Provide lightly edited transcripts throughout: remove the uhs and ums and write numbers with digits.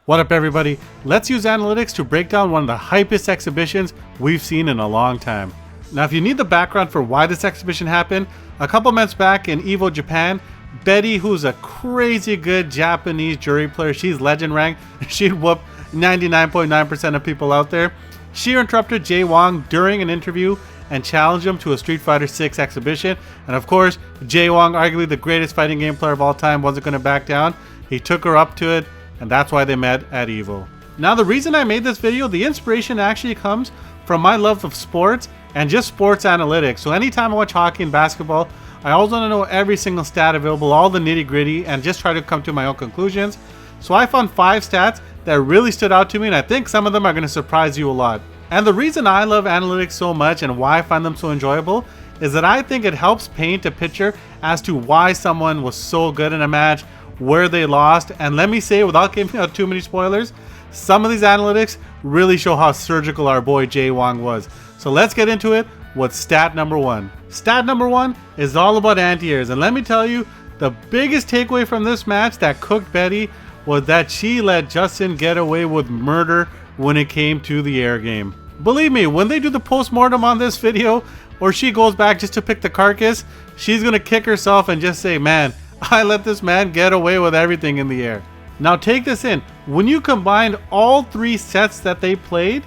What up everybody? Let's use analytics to break down one of the hypest exhibitions we've seen in a long time. Now if you need the background for why this exhibition happened, a couple months back in EVO Japan, Betty, who's a crazy good Japanese jury player, she's legend ranked, she'd whoop 99.9% of people out there. She interrupted Jay Wong during an interview and challenged him to a Street Fighter 6 exhibition. And of course, Jay Wong, arguably the greatest fighting game player of all time, wasn't going to back down. He took her up to it, and that's why they met at EVO. Now the reason I made this video, the inspiration actually comes from my love of sports and just sports analytics. So anytime I watch hockey and basketball, I always want to know every single stat available, all the nitty gritty, and just try to come to my own conclusions. So I found 5 stats that really stood out to me, and I think some of them are going to surprise you a lot. And the reason I love analytics so much and why I find them so enjoyable is that I think it helps paint a picture as to why someone was so good in a match, where they lost, and let me say, without giving out too many spoilers, some of these analytics really show how surgical our boy Jay Wong was. So let's get into it with stat number 1. Stat number 1 is all about anti-airs, and let me tell you, the biggest takeaway from this match that cooked Betty was that she let Justin get away with murder when it came to the air game. Believe me, when they do the post-mortem on this video, or she goes back just to pick the carcass, she's gonna kick herself and just say, man, I let this man get away with everything in the air. Now take this in. When you combined all 3 sets that they played,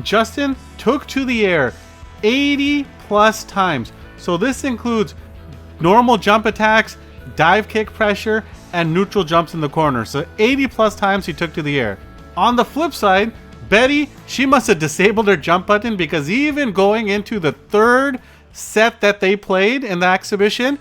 Justin took to the air 80 plus times. So this includes normal jump attacks, dive kick pressure, and neutral jumps in the corner. So 80 plus times he took to the air. On the flip side, Betty, she must have disabled her jump button, because even going into the 3rd set that they played in the exhibition,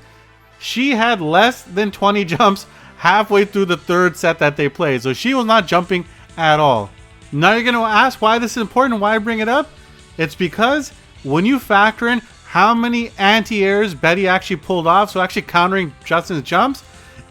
she had less than 20 jumps halfway through the 3rd set that they played. So she was not jumping at all. Now you're going to ask why this is important, why I bring it up. It's because when you factor in how many anti-airs Betty actually pulled off, so actually countering Justin's jumps,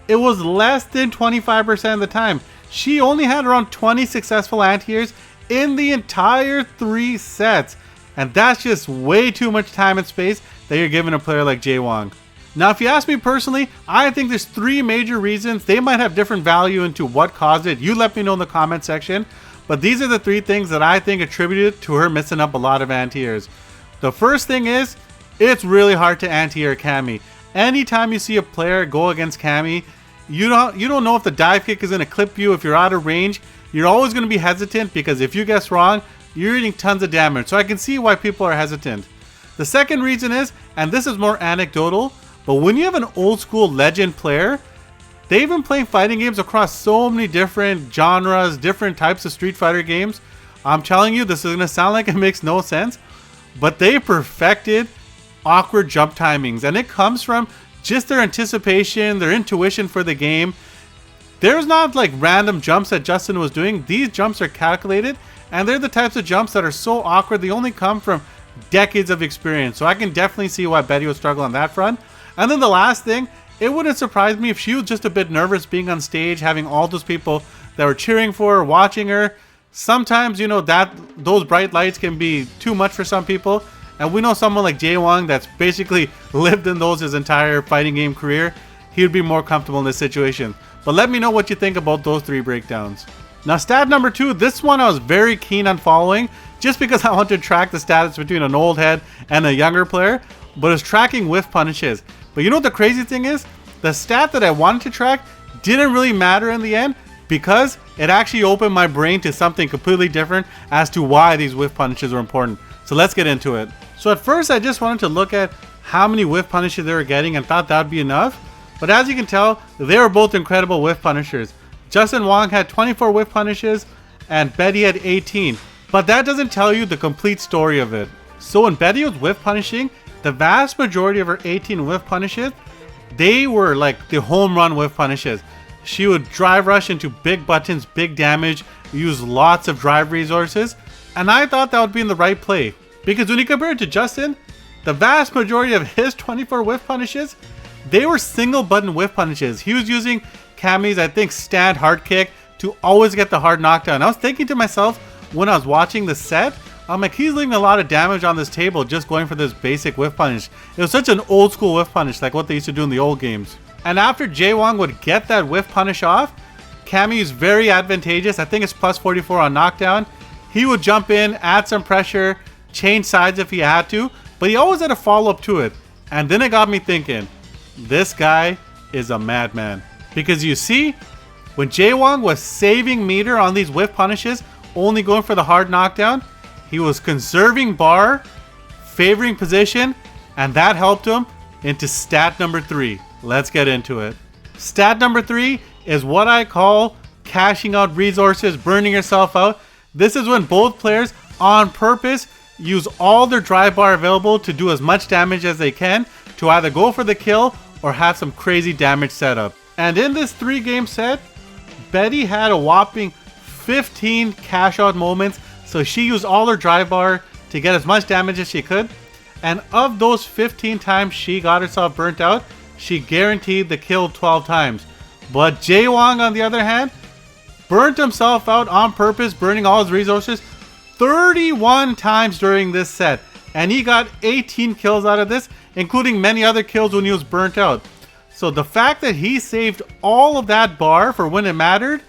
it was less than 25% of the time. She only had around 20 successful anti-airs in the entire 3 sets. And that's just way too much time and space that you're giving a player like Jay Wong. Now, if you ask me personally, I think there's 3 major reasons. They might have different value into what caused it. You let me know in the comment section. But these are the 3 things that I think attributed to her missing up a lot of anti-airs. The first thing is, it's really hard to anti-air Cammy. Anytime you see a player go against Cammy, you don't know if the dive kick is going to clip you. If you're out of range, you're always going to be hesitant, because if you guess wrong, you're eating tons of damage. So I can see why people are hesitant. The second reason is, and this is more anecdotal, but when you have an old school legend player, they've been playing fighting games across so many different genres, different types of Street Fighter games. I'm telling you, this is going to sound like it makes no sense, but they perfected awkward jump timings, and it comes from just their anticipation, their intuition for the game. There's not like random jumps that Justin was doing. These jumps are calculated, and they're the types of jumps that are so awkward, they only come from decades of experience. So I can definitely see why Betty would struggle on that front. And then the last thing, it wouldn't surprise me if she was just a bit nervous being on stage, having all those people that were cheering for her, watching her. Sometimes, you know, that those bright lights can be too much for some people. And we know someone like Jay Wong that's basically lived in those his entire fighting game career. He would be more comfortable in this situation. But let me know what you think about those 3 breakdowns. Now stat number 2, this one I was very keen on following, just because I want to track the status between an old head and a younger player, but it's tracking whiff punishes. But you know what the crazy thing is? The stat that I wanted to track didn't really matter in the end, because it actually opened my brain to something completely different as to why these whiff punishes were important. So let's get into it. So at first I just wanted to look at how many whiff punishes they were getting and thought that would be enough. But as you can tell, they were both incredible whiff punishers. Justin Wong had 24 whiff punishes and Betty had 18. But that doesn't tell you the complete story of it. So when Betty was whiff punishing, the vast majority of her 18 whiff punishes, they were like the home run whiff punishes. She would drive rush into big buttons, big damage, use lots of drive resources. And I thought that would be in the right play. Because when you compare it to Justin, the vast majority of his 24 whiff punishes, they were single button whiff punishes. He was using Cammy's, I think, stand hard kick to always get the hard knockdown. I was thinking to myself when I was watching the set, I'm like, he's leaving a lot of damage on this table just going for this basic whiff punish. It was such an old school whiff punish, like what they used to do in the old games. And after Jay Wong would get that whiff punish off, Cammy is very advantageous. I think it's plus 44 on knockdown. He would jump in, add some pressure, change sides if he had to, but he always had a follow-up to it. And then it got me thinking, this guy is a madman. Because you see, when Wong was saving meter on these whiff punishes, only going for the hard knockdown, he was conserving bar, favoring position, and that helped him into stat number 3. Let's get into it. Stat number 3 is what I call cashing out resources, burning yourself out. This is when both players on purpose use all their drive bar available to do as much damage as they can to either go for the kill or have some crazy damage setup. And in this 3-game set, Betty had a whopping 15 cash out moments, so she used all her drive bar to get as much damage as she could. And of those 15 times she got herself burnt out, she guaranteed the kill 12 times. But Wong, on the other hand, burnt himself out on purpose, burning all his resources 31 times during this set. And he got 18 kills out of this, including many other kills when he was burnt out. So the fact that he saved all of that bar for when it mattered,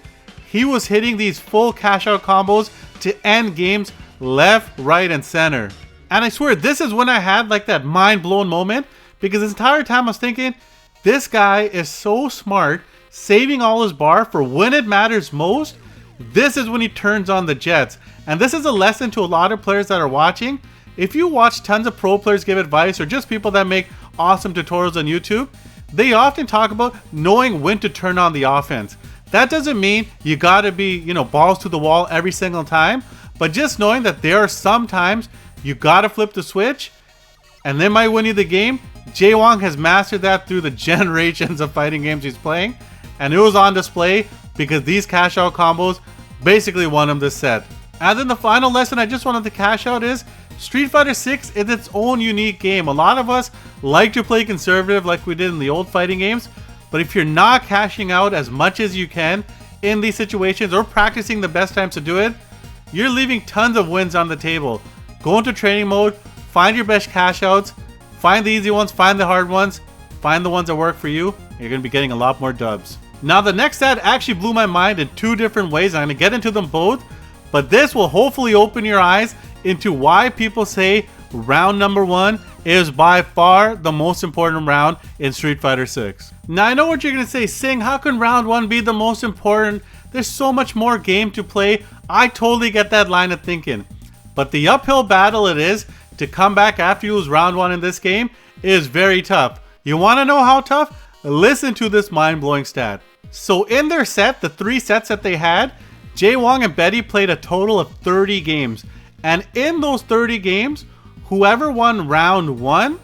he was hitting these full cash out combos to end games left, right, and center. And I swear, this is when I had like that mind blown moment, because this entire time I was thinking, this guy is so smart, saving all his bar for when it matters most. This is when he turns on the jets. And this is a lesson to a lot of players that are watching. If you watch tons of pro players give advice, or just people that make awesome tutorials on YouTube, they often talk about knowing when to turn on the offense. That doesn't mean you gotta be, balls to the wall every single time, but just knowing that there are some times you gotta flip the switch, and they might win you the game. Wong has mastered that through the generations of fighting games he's playing, and it was on display because these cash out combos basically won him this set. And then the final lesson I just wanted to cash out is Street Fighter 6 is its own unique game. A lot of us like to play conservative like we did in the old fighting games, but if you're not cashing out as much as you can in these situations or practicing the best times to do it, you're leaving tons of wins on the table. Go into training mode, find your best cash outs, find the easy ones, find the hard ones, find the ones that work for you. You're going to be getting a lot more dubs. Now the next set actually blew my mind in 2 different ways. I'm going to get into them both, but this will hopefully open your eyes into why people say round number 1 is by far the most important round in Street Fighter 6. Now I know what you're going to say, Sing, how can round 1 be the most important? There's so much more game to play. I totally get that line of thinking. But the uphill battle it is to come back after you lose round 1 in this game is very tough. You want to know how tough? Listen to this mind-blowing stat. So in their set, the 3 sets that they had, Wong and Betty played a total of 30 games. And in those 30 games, whoever won round 1,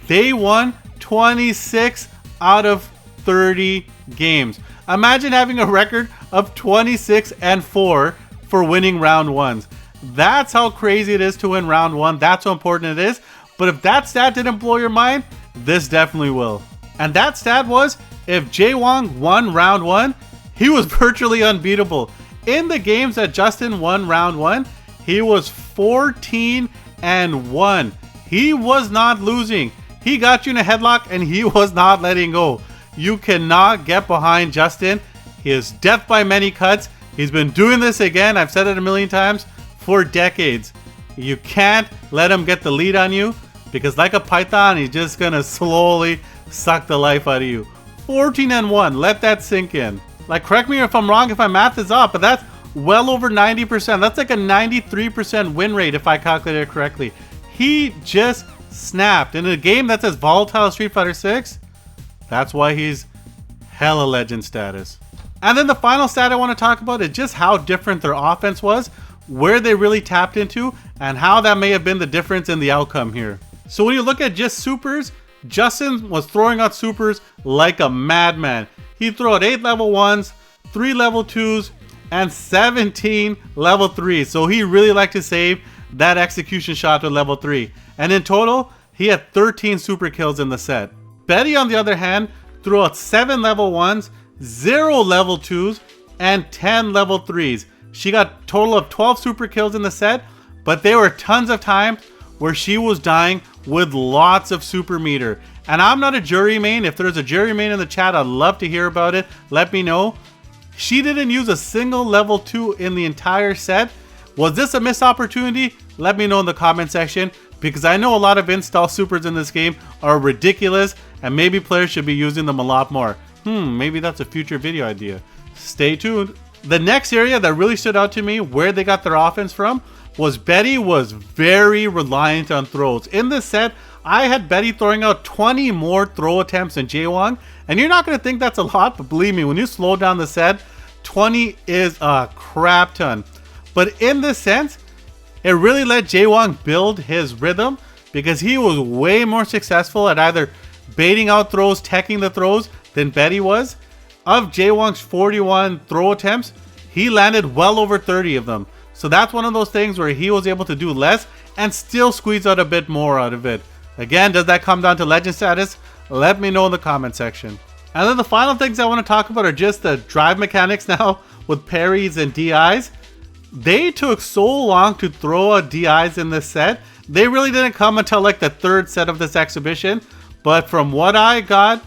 they won 26 out of 30 games. Imagine having a record of 26-4 for winning round 1s. That's how crazy it is to win round 1. That's how important it is. But if that stat didn't blow your mind, this definitely will. And that stat was, if Wong won round 1, he was virtually unbeatable. In the games that Justin won round 1, he was 14-1. He was not losing. He got you in a headlock and he was not letting go. You cannot get behind Justin. He is death by many cuts. He's been doing this again, I've said it a million times, for decades. You can't let him get the lead on you, because like a python, he's just gonna slowly suck the life out of you. 14-1, let that sink in. Like, correct me if I'm wrong if my math is off, but that's well over 90%. That's like a 93% win rate if I calculated it correctly. He just snapped. In a game that's as volatile as Street Fighter 6, that's why he's hella legend status. And then the final stat I want to talk about is just how different their offense was, where they really tapped into, and how that may have been the difference in the outcome here. So when you look at just supers, Justin was throwing out supers like a madman. He'd throw out 8 level 1s, 3 level 2s, and 17 level 3s. So he really liked to save that execution shot to level 3. And in total, he had 13 super kills in the set. Betty, on the other hand, threw out 7 level 1s, 0 level 2s, and 10 level 3s. She got a total of 12 super kills in the set, but there were tons of times where she was dying with lots of super meter. And I'm not a jury main. If there's a jury main in the chat, I'd love to hear about it. Let me know. She didn't use a single level 2 in the entire set. Was this a missed opportunity? Let me know in the comment section, because I know a lot of install supers in this game are ridiculous and maybe players should be using them a lot more. Maybe that's a future video idea. Stay tuned. The next area that really stood out to me where they got their offense from was Betty was very reliant on throws. In this set, I had Betty throwing out 20 more throw attempts than Wong, and you're not going to think that's a lot, but believe me, when you slow down the set, 20 is a crap ton. But in this sense, it really let Wong build his rhythm, because he was way more successful at either baiting out throws, teching the throws than Betty was. Of Wong's 41 throw attempts, he landed well over 30 of them. So that's one of those things where he was able to do less and still squeeze out a bit more out of it. Again, does that come down to legend status? Let me know in the comment section. And then the final things I want to talk about are just the drive mechanics now with parries and DIs. They took so long to throw out DIs in this set. They really didn't come until like the third set of this exhibition. But from what I got,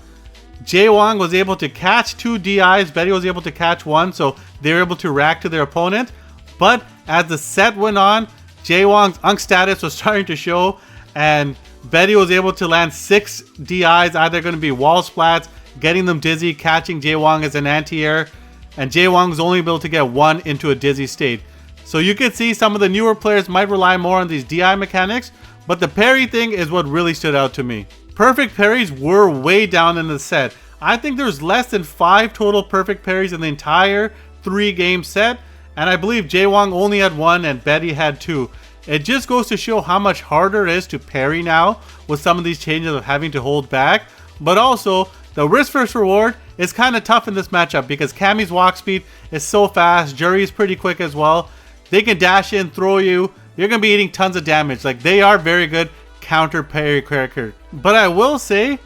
Wong was able to catch 2 DIs, Betty was able to catch 1, so they were able to react to their opponent. But as the set went on, Wong's Unk status was starting to show, and Betty was able to land 6 DIs, either going to be wall splats, getting them dizzy, catching Wong as an anti-air, and Wong was only able to get 1 into a dizzy state. So you can see some of the newer players might rely more on these DI mechanics, but the parry thing is what really stood out to me. Perfect parries were way down in the set. I think there's less than 5 total perfect parries in the entire 3-game set, and I believe Wong only had 1 and Betty had 2. It just goes to show how much harder it is to parry now with some of these changes of having to hold back. But also, the risk versus reward is kind of tough in this matchup because Cammy's walk speed is so fast, Jury is pretty quick as well. They can dash in, throw you, you're going to be eating tons of damage. Like, they are very good counter parry character. But I will say,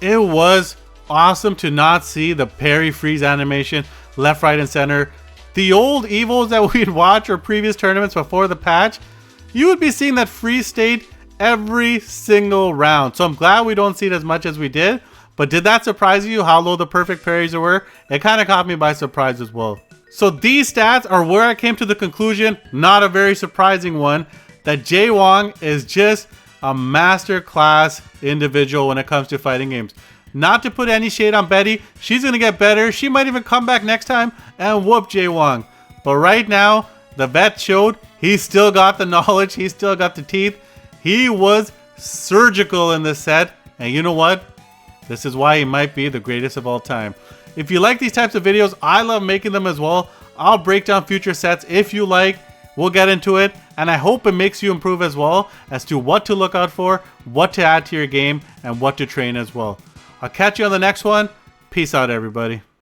it was awesome to not see the parry freeze animation left, right, and center. The old EVOs that we'd watch or previous tournaments before the patch, you would be seeing that freeze state every single round. So I'm glad we don't see it as much as we did. But did that surprise you how low the perfect parries were? It kind of caught me by surprise as well. So these stats are where I came to the conclusion, not a very surprising one, that Wong is just a masterclass individual when it comes to fighting games. Not to put any shade on Betty, she's going to get better. She might even come back next time and whoop Wong. But right now, the vet showed he's still got the knowledge, he's still got the teeth. He was surgical in this set, and you know what? This is why he might be the greatest of all time. If you like these types of videos, I love making them as well. I'll break down future sets if you like. We'll get into it, and I hope it makes you improve as well as to what to look out for, what to add to your game, and what to train as well. I'll catch you on the next one. Peace out, everybody.